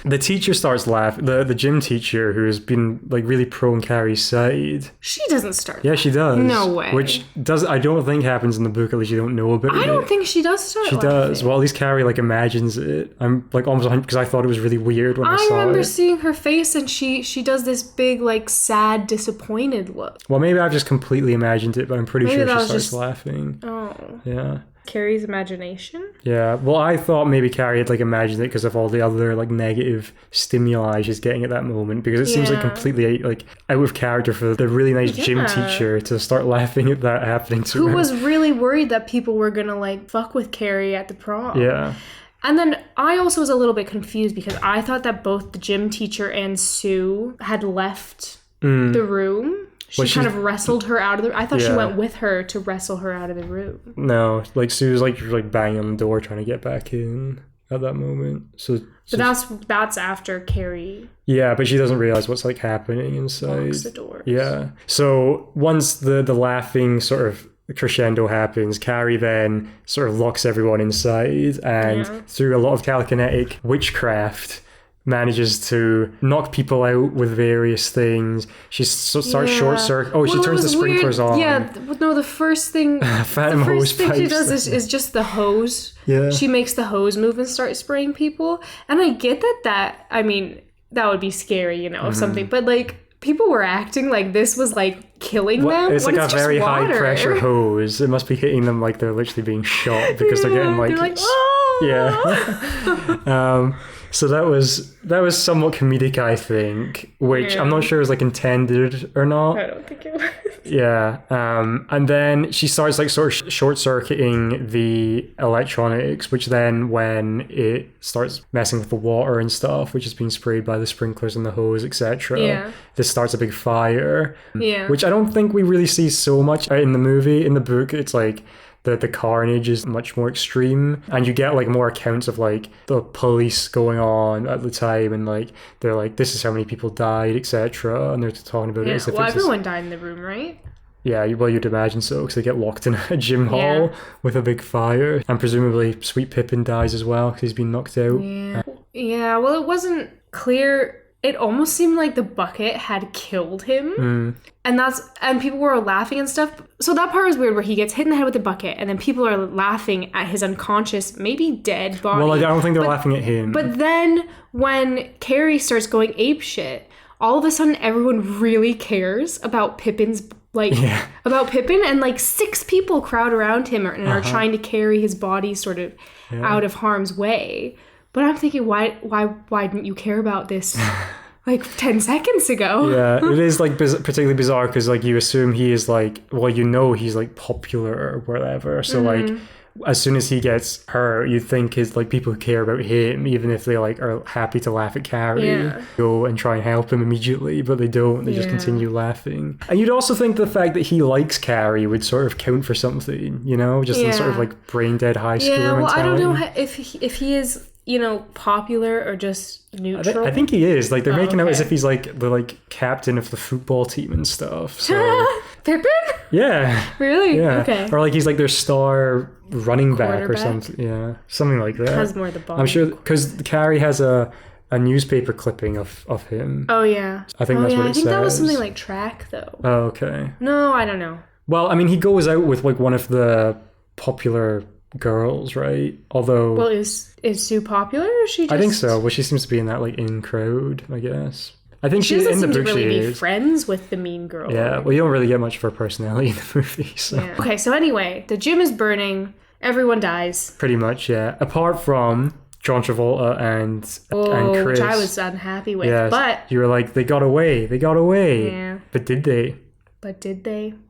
The teacher starts laughing. The gym teacher, who has been like really pro on Carrie's side. She doesn't start. Yeah, she does. No way. Which I don't think happens in the book. At least you don't know about it. I don't think she does start. She does. Well, at least Carrie like imagines it. I'm like almost 100%, because I thought it was really weird when I saw it. I remember seeing her face, and she does this big like sad, disappointed look. Well, maybe I've just completely imagined it, but I'm pretty sure she starts laughing. Oh. Yeah. Carrie's imagination? Yeah, well, I thought maybe Carrie had like imagined it because of all the other like negative stimuli she's getting at that moment, because it seems like completely like out of character for the really nice gym teacher to start laughing at that happening to her. Who was really worried that people were gonna like fuck with Carrie at the prom. Yeah. And then I also was a little bit confused, because I thought that both the gym teacher and Sue had left the room. She kind of wrestled her out of the... I thought she went with her to wrestle her out of the room. No, like Sue's like banging on the door trying to get back in at that moment. So that's after Carrie... Yeah, but she doesn't realize what's like happening inside. Locks the doors. Yeah. So once the laughing sort of crescendo happens, Carrie then sort of locks everyone inside, and through a lot of telekinetic witchcraft manages to knock people out with various things. She starts short circuit. Oh, she turns the sprinklers on. Yeah, no, the first thing she does is just the hose. Yeah. She makes the hose move and start spraying people. And I get that I mean, that would be scary, if something, but like people were acting like this was like killing them. It's like a very high pressure hose. It must be hitting them like they're literally being shot, because they're getting like, so that was somewhat comedic, I think, which I'm not sure is like intended or not. I don't think it was. Yeah. And then she starts like sort of short-circuiting the electronics, which then when it starts messing with the water and stuff, which is being sprayed by the sprinklers and the hose, etc., this starts a big fire. Yeah. Which I don't think we really see so much in the movie. In the book, it's like the carnage is much more extreme, and you get like more accounts of like the police going on at the time, and like they're like, this is how many people died, etc., and they're talking about it as if everyone died in the room, right? Yeah, well, you'd imagine so, because they get locked in a gym hall with a big fire, and presumably Sweet Pippin dies as well because he's been knocked out. Yeah, well, it wasn't clear. It almost seemed like the bucket had killed him. And people were laughing and stuff. So that part was weird, where he gets hit in the head with the bucket, and then people are laughing at his unconscious, maybe dead body. Well, I don't think they're laughing at him. But then when Carrie starts going apeshit, all of a sudden everyone really cares about Pippin's about Pippin, and like 6 people crowd around him and are trying to carry his body sort of out of harm's way. But I'm thinking, why didn't you care about this like 10 seconds ago? Yeah, it is like particularly bizarre because like you assume he is like, well, you know, he's like popular or whatever. So like as soon as he gets hurt, you think his like people who care about him, even if they like are happy to laugh at Carrie, go and try and help him immediately, but they don't. They just continue laughing. And you'd also think the fact that he likes Carrie would sort of count for something, you know, just in sort of like brain dead high school mentality. I don't know if he is, you know, popular or just neutral. I think he is. Like, they're making out as if he's like the like captain of the football team and stuff. So Pippin? Yeah. Really? Yeah. Okay. Or like he's like their star running back or something. Yeah, something like that. Has more the ball. I'm sure because Carrie has a newspaper clipping of him. Oh yeah. I think that's what it says. I think that was something like track though. Oh, okay. No, I don't know. Well, I mean, he goes out with like one of the popular girls, right? Although, well, is Sue popular, or is she just... I think so. Well, she seems to be in that like in crowd, I guess. I think she doesn't in the seem to book really be friends with the mean girl. Yeah, well, you don't really get much of her personality in the movie. So. Yeah. Okay, so anyway, the gym is burning. Everyone dies. Pretty much, yeah. Apart from John Travolta and Chris, which I was unhappy with. Yes, but you were like, they got away. Yeah. But did they?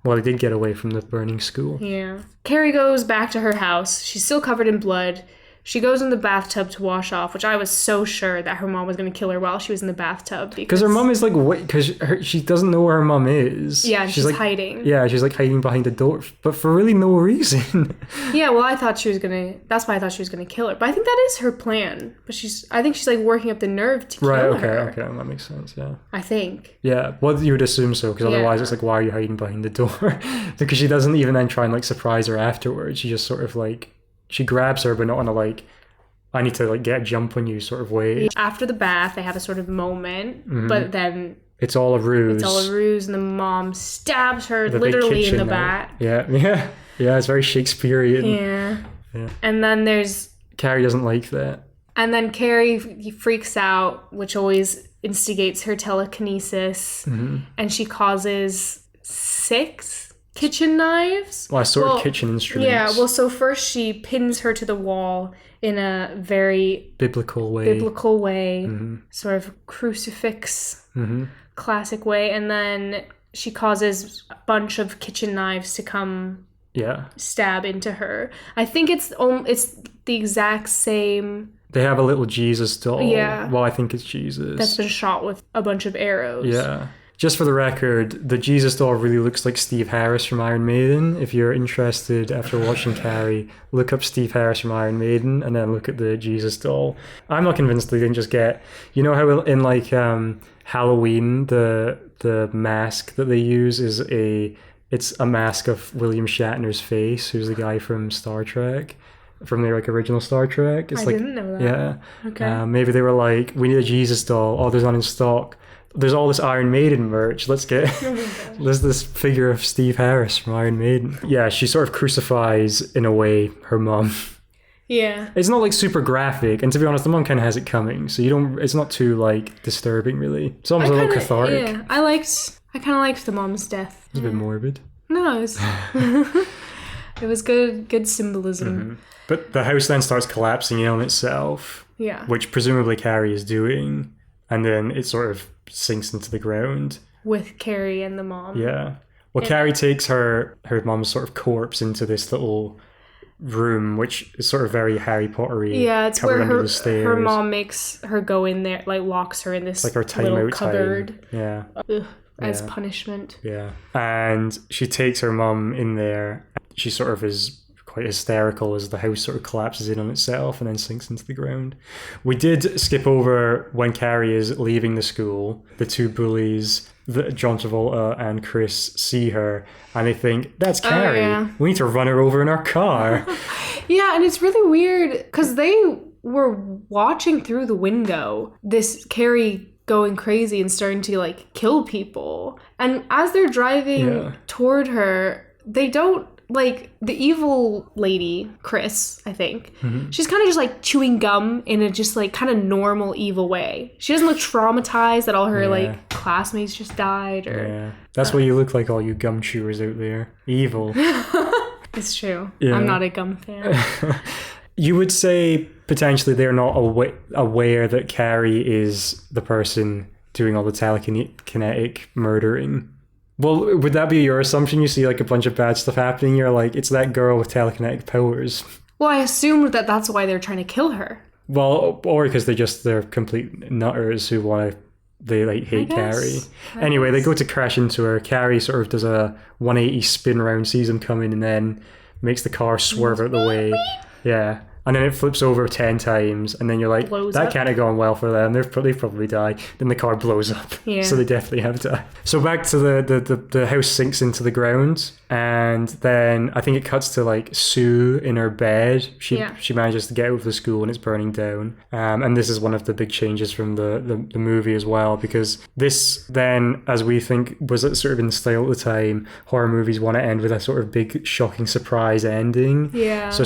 Well, they did get away from the burning school. Yeah. Carrie goes back to her house. She's still covered in blood. She goes in the bathtub to wash off, which I was so sure that her mom was going to kill her while she was in the bathtub. Because her mom is like, because she doesn't know where her mom is. Yeah, she's like, hiding. Yeah, she's like hiding behind the door, but for really no reason. Yeah, well, that's why I thought she was going to kill her. But I think that is her plan. But I think she's like working up the nerve to kill her. Right, okay, that makes sense, yeah. I think. Yeah, well, you would assume so, because otherwise it's like, why are you hiding behind the door? Because she doesn't even then try and like surprise her afterwards. She just sort of like, she grabs her, but not on a like, I need to like get a jump on you sort of way. After the bath, they have a sort of moment, but then it's all a ruse. And the mom stabs her literally in the back. Yeah. It's very Shakespearean. Yeah. And then Carrie doesn't like that. And then Carrie freaks out, which always instigates her telekinesis, and she causes 6 kitchen knives. Well, of kitchen instruments. Yeah, well, so first she pins her to the wall in a very biblical way, sort of crucifix classic way, and then she causes a bunch of kitchen knives to come stab into her. I think it's the exact same. They have a little Jesus doll. Yeah. Well, I think it's Jesus. That's been shot with a bunch of arrows. Yeah. Just for the record, the Jesus doll really looks like Steve Harris from Iron Maiden. If you're interested after watching Carrie, look up Steve Harris from Iron Maiden and then look at the Jesus doll. I'm not convinced they didn't just get... You know how in like Halloween, the mask that they use is it's a mask of William Shatner's face, who's the guy from Star Trek. From the like original Star Trek. I didn't know that. Yeah. Okay. Maybe they were like, we need a Jesus doll. Oh, there's none in stock. There's all this Iron Maiden merch. Let's get there's this figure of Steve Harris from Iron Maiden. Yeah, she sort of crucifies in a way her mom. Yeah. It's not like super graphic, and to be honest, the mom kind of has it coming, so it's not too like disturbing really. It's almost a little cathartic. Yeah, I kind of liked the mom's death. It's a bit morbid. No, it was good symbolism. But the house then starts collapsing in on itself. Yeah. Which presumably Carrie is doing, and then it sort of sinks into the ground with Carrie and the mom. Yeah. Well, Carrie takes her mum's sort of corpse into this little room, which is sort of very Harry Pottery. Yeah, it's where her mom makes her go in there, like locks her in this like her little cupboard. Yeah. As punishment. Yeah. And she takes her mum in there. She sort of is quite hysterical as the house sort of collapses in on itself and then sinks into the ground. We did skip over when Carrie is leaving the school. The two bullies, John Travolta and Chris, see her and they think, that's Carrie. We need to run her over in our car. Yeah, and it's really weird because they were watching through the window this Carrie going crazy and starting to like kill people. And as they're driving toward her, they don't, like, the evil lady, Chris, I think, she's kind of just like chewing gum in a just like kind of normal evil way. She doesn't look traumatized that all her like classmates just died or that's what you look like, all you gum chewers out there. Evil. It's true. I'm not a gum fan. You would say potentially they're not aware that Carrie is the person doing all the telekinetic murdering. Well, would that be your assumption? You see like a bunch of bad stuff happening, you're like, it's that girl with telekinetic powers. Well, I assumed that that's why they're trying to kill her. Well, or because they're complete nutters who hate Carrie. Anyway, they go to crash into her. Carrie sort of does a 180 spin round, sees them coming, and then makes the car swerve out the way. Yeah. And then it flips over 10 times, and then you're like, that can't have gone well for them. They've probably died. Then the car blows up. Yeah. So they definitely have died. So back to the house sinks into the ground, and then I think it cuts to like Sue in her bed. She manages to get out of the school and it's burning down. And this is one of the big changes from the movie as well, because this then, as we think was sort of in style at the time, horror movies want to end with a sort of big shocking surprise ending. Yeah. So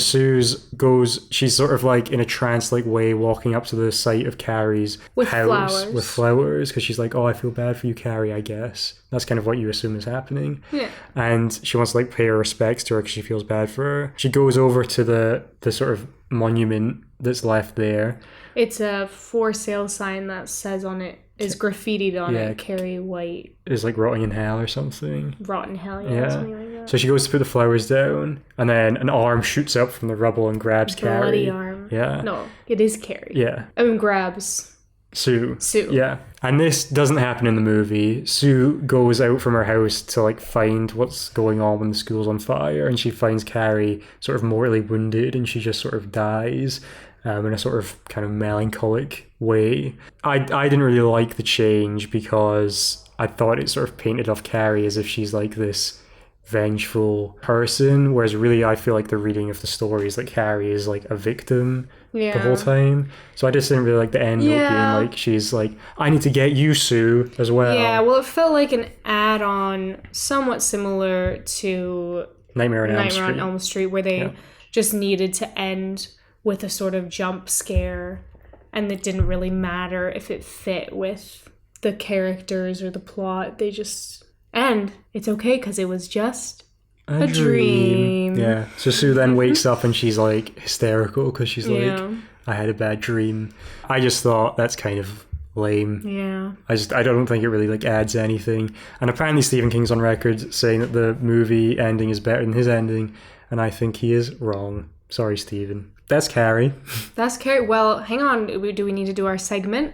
she's sort of like in a trance-like way walking up to the site of Carrie's house with flowers because she's like, oh, I feel bad for you, Carrie, I guess. That's kind of what you assume is happening. Yeah. And she wants to like pay her respects to her because she feels bad for her. She goes over to the sort of monument that's left there. It's a for sale sign that says on it, is graffitied on it, Carrie White. Is like rotting in hell or something. Rotten hell, something like that. So she goes to put the flowers down, and then an arm shoots up from the rubble and grabs Carrie. Bloody arm. Yeah. No, it is Carrie. Yeah. I mean, grabs Sue. Yeah. And this doesn't happen in the movie. Sue goes out from her house to like find what's going on when the school's on fire, and she finds Carrie sort of mortally wounded, and she just sort of dies. In a sort of kind of melancholic way. I didn't really like the change because I thought it sort of painted off Carrie as if she's like this vengeful person, whereas really I feel like the reading of the story is that Carrie is like a victim the whole time. So I just didn't really like the end note being like she's like, I need to get you, Sue, as well. Yeah, well, it felt like an add-on somewhat similar to Nightmare on Elm Street, where they just needed to end with a sort of jump scare, and it didn't really matter if it fit with the characters or the plot. They just... And it's okay because it was just a dream. Yeah. So Sue then wakes up and she's like hysterical because she's like, I had a bad dream. I just thought that's kind of lame. Yeah. I don't think it really like adds anything. And apparently Stephen King's on record saying that the movie ending is better than his ending, and I think he is wrong. Sorry, Stephen. That's Carrie. That's Carrie. Well, hang on. Do we need to do our segment?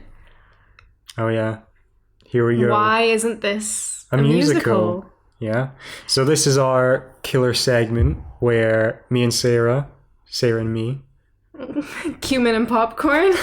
Oh, yeah. Here we go. Why isn't this a musical? Yeah. So this is our killer segment where me and Sarah and me. Cumin and Popcorn.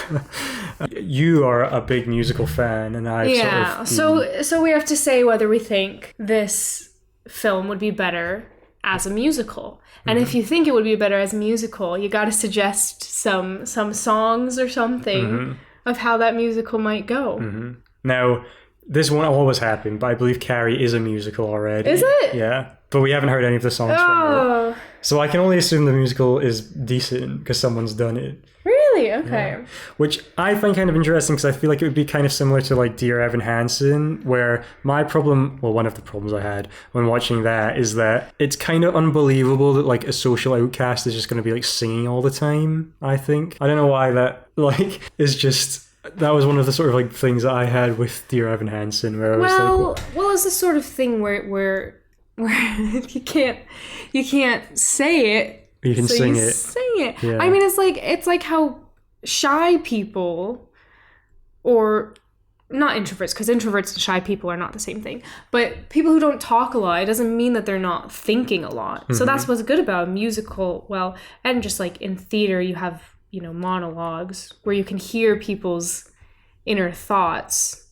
You are a big musical fan, and I've sort of... So we have to say whether we think this film would be better as a musical. And if you think it would be better as a musical, you got to suggest some songs or something of how that musical might go. Mm-hmm. Now, this won't always happen, but I believe Carrie is a musical already. Is it? Yeah. But we haven't heard any of the songs from her. So I can only assume the musical is decent because someone's done it. Really? Okay. Yeah. Which I find kind of interesting because I feel like it would be kind of similar to like Dear Evan Hansen, where my problem, well, one of the problems I had when watching that is that it's kind of unbelievable that like a social outcast is just going to be like singing all the time, I think. I don't know why that like is just... That was one of the sort of like things that I had with Dear Evan Hansen, where I was like... Well, it's the sort of thing where where you can't say it. You can sing it. Sing it. Yeah. I mean, it's like how shy people, or not introverts, because introverts and shy people are not the same thing, but people who don't talk a lot, it doesn't mean that they're not thinking a lot. So that's what's good about a musical. Well, and just like in theater, you have, monologues where you can hear people's inner thoughts,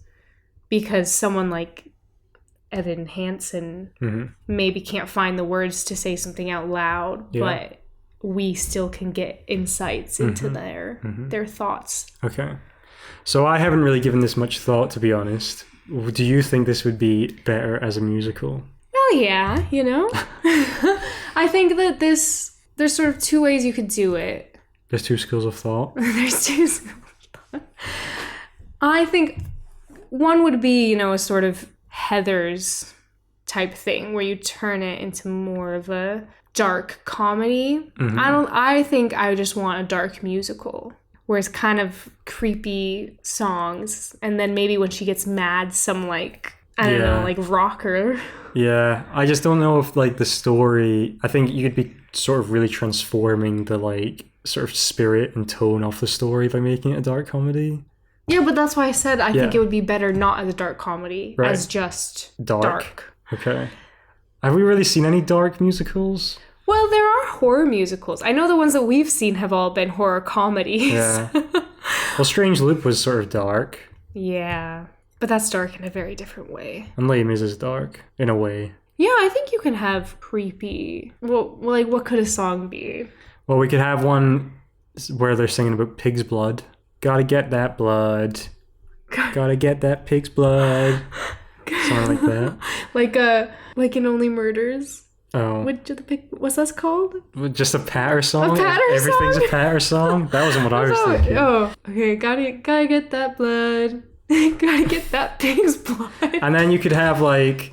because someone like Evan Hansen maybe can't find the words to say something out loud, but we still can get insights into their thoughts. Okay. So I haven't really given this much thought, to be honest. Do you think this would be better as a musical? Well, yeah, I think that there's sort of two ways you could do it. There's two schools of thought. There's two schools of thought. I think one would be, a sort of Heathers type thing where you turn it into more of a dark comedy. I think I just want a dark musical where it's kind of creepy songs, and then maybe when she gets mad, some like, I don't know, like rocker. Yeah, I just don't know if like the story, I think you could be sort of really transforming the like sort of spirit and tone of the story by making it a dark comedy. Yeah, but that's why I said I think it would be better not as a dark comedy, as just dark. Okay. Have we really seen any dark musicals? Well, there are horror musicals. I know the ones that we've seen have all been horror comedies. Yeah. Well, Strange Loop was sort of dark. Yeah, but that's dark in a very different way. And Les Mis is dark, in a way. Yeah, I think you can have creepy... Well, like, what could a song be? Well, we could have one where they're singing about pig's blood. Gotta get that blood. Gotta get that pig's blood. Something like that. Like in Only Murders. Oh. What's that called? Just a patter song? A patter Everything's song? a patter song? That wasn't what I was thinking. Oh, okay. Gotta get that blood. Gotta get that pig's blood. And then you could have like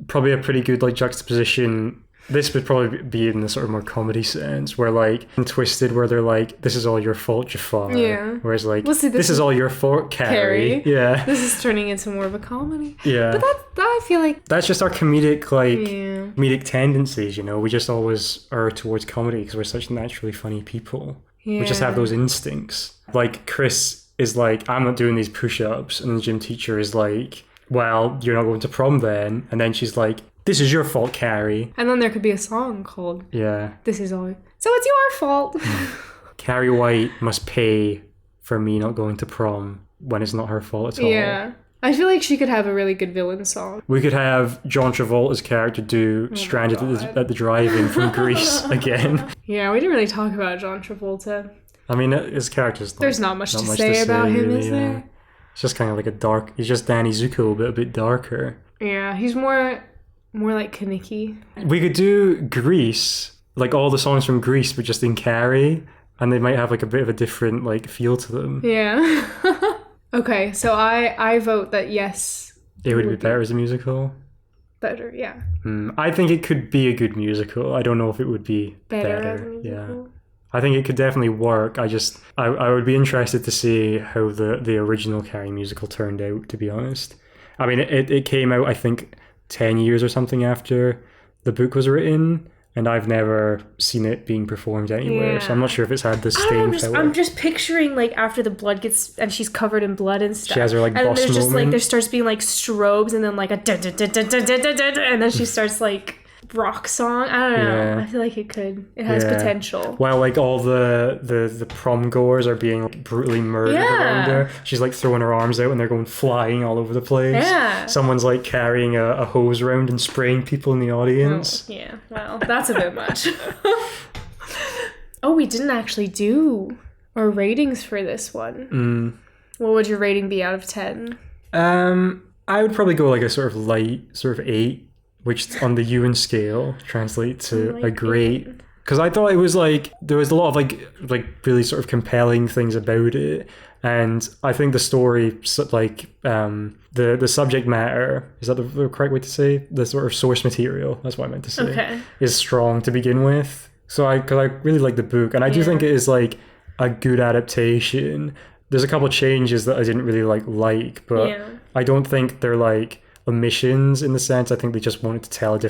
probably a pretty good like juxtaposition. This would probably be in the sort of more comedy sense, where like in Twisted, where they're like, "This is all your fault, Jafar." Yeah. Whereas like, this is all your fault, Carrie. Yeah. This is turning into more of a comedy. Yeah. But that I feel like that's just our comedic tendencies. We just always are towards comedy because we're such naturally funny people. Yeah. We just have those instincts. Like Chris is like, "I'm not doing these push-ups," and the gym teacher is like, "Well, you're not going to prom then," and then she's like, "This is your fault, Carrie." And then there could be a song called "This Is All." So it's your fault. Carrie White must pay for me not going to prom when it's not her fault at all. Yeah. I feel like she could have a really good villain song. We could have John Travolta's character do Stranded at the Drive-In from Greece again. Yeah, we didn't really talk about John Travolta. I mean, his character's there's not much to say about him, really, is there? It's just kind of like he's just Danny Zuko, but a bit darker. Yeah, he's more like Kaneki. We could do Grease, like all the songs from Grease, but just in Carrie, and they might have like a bit of a different like feel to them. Yeah. Okay, so I vote that yes. It would be better as a musical? Better, yeah. I think it could be a good musical. I don't know if it would be better. As a musical? Yeah. I think it could definitely work. I would be interested to see how the original Carrie musical turned out, to be honest. I mean, it came out, I think, 10 years or something after the book was written, and I've never seen it being performed anywhere, so I'm not sure if it's had the staying power. I'm just picturing like after the blood gets, and she's covered in blood and stuff. She has her like and boss there's just moment. like there starts being like strobes, and then like a and then she starts like rock song. I don't know. Yeah. I feel like it has potential. While like all the prom goers are being like brutally murdered around her, she's like throwing her arms out and they're going flying all over the place. Yeah. Someone's like carrying a hose around and spraying people in the audience. Oh, yeah. Well, that's a bit much. Oh, we didn't actually do our ratings for this one. What would your rating be out of 10? I would probably go like a sort of light, sort of 8. Which on the Ewan scale translates to a great. Because I thought it was like, there was a lot of like really sort of compelling things about it. And I think the story, like the subject matter, is that the correct way to say? The sort of source material, that's what I meant to say, is strong to begin with. So I really like the book. And I do think it is like a good adaptation. There's a couple of changes that I didn't really like, but I don't think they're like omissions in the sense. I think they just wanted to tell a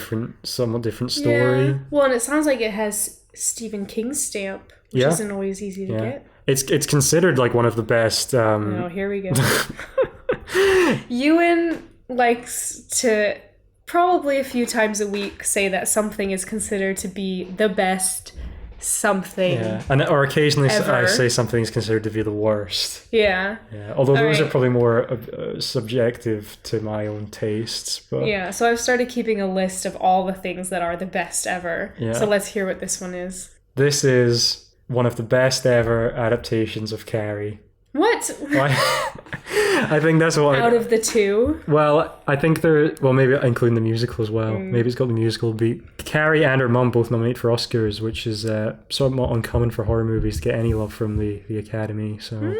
somewhat different story. Yeah. Well, and it sounds like it has Stephen King's stamp, which isn't always easy to get. It's considered like one of the best. Oh, here we go. Ewan likes to probably a few times a week say that something is considered to be the best something. Yeah, or occasionally ever. I say something is considered to be the worst. Yeah. Yeah. Although those are probably more subjective to my own tastes. But yeah. So I've started keeping a list of all the things that are the best ever. Yeah. So let's hear what this one is. This is one of the best ever adaptations of Carrie. What? I think that's what... Out of the two? Well, I think maybe including the musical as well. Maybe it's got the musical beat. Carrie and her mum both nominated for Oscars, which is somewhat uncommon for horror movies to get any love from the Academy. So,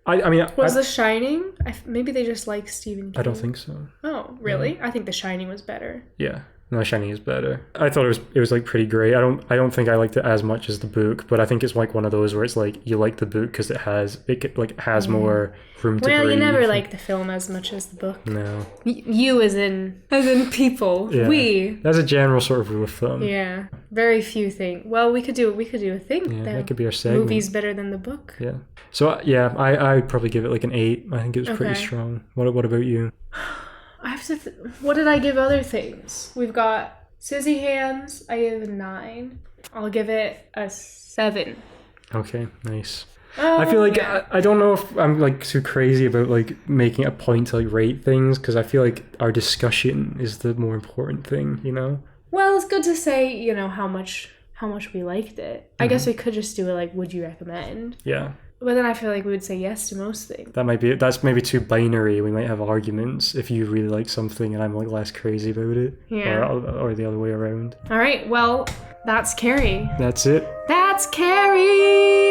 I mean... Was The Shining? Maybe they just like Stephen King. I don't think so. Oh, really? I think The Shining was better. Yeah. No, Shining is better. I thought it was like pretty great. I don't think I liked it as much as the book, but I think it's like one of those where it's like you like the book because it has more room to breathe. Well, you never like the film as much as the book. No. You as in people. Yeah. We. That's a general sort of rule of thumb. Yeah. Very few things. Well, we could do a thing. Yeah, that could be our segment. Movie's better than the book. Yeah. So yeah, I would probably give it like an 8. I think it was pretty strong. What about you? I have to. What did I give other things? We've got Scissy Hands. I gave a 9. I'll give it a 7. Okay, nice. I feel like I don't know if I'm like too crazy about like making a point to like rate things because I feel like our discussion is the more important thing, you know. Well, it's good to say, you know, how much we liked it. I guess we could just do it like, would you recommend? Yeah. But then I feel like we would say yes to most things. That's maybe too binary. We might have arguments if you really like something and I'm like less crazy about it. Yeah. Or the other way around. All right. Well, that's Carrie. That's it. That's Carrie.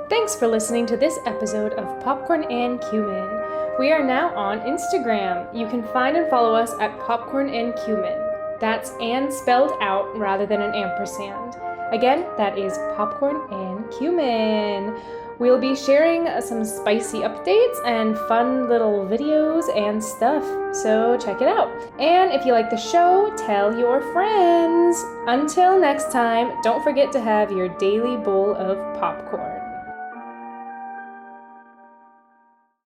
Thanks for listening to this episode of Popcorn and Cumin. We are now on Instagram. You can find and follow us at Popcorn and Cumin. That's "and" spelled out rather than an ampersand. Again, that is Popcorn and Cumin. We'll be sharing some spicy updates and fun little videos and stuff, so check it out. And if you like the show, tell your friends. Until next time, don't forget to have your daily bowl of popcorn.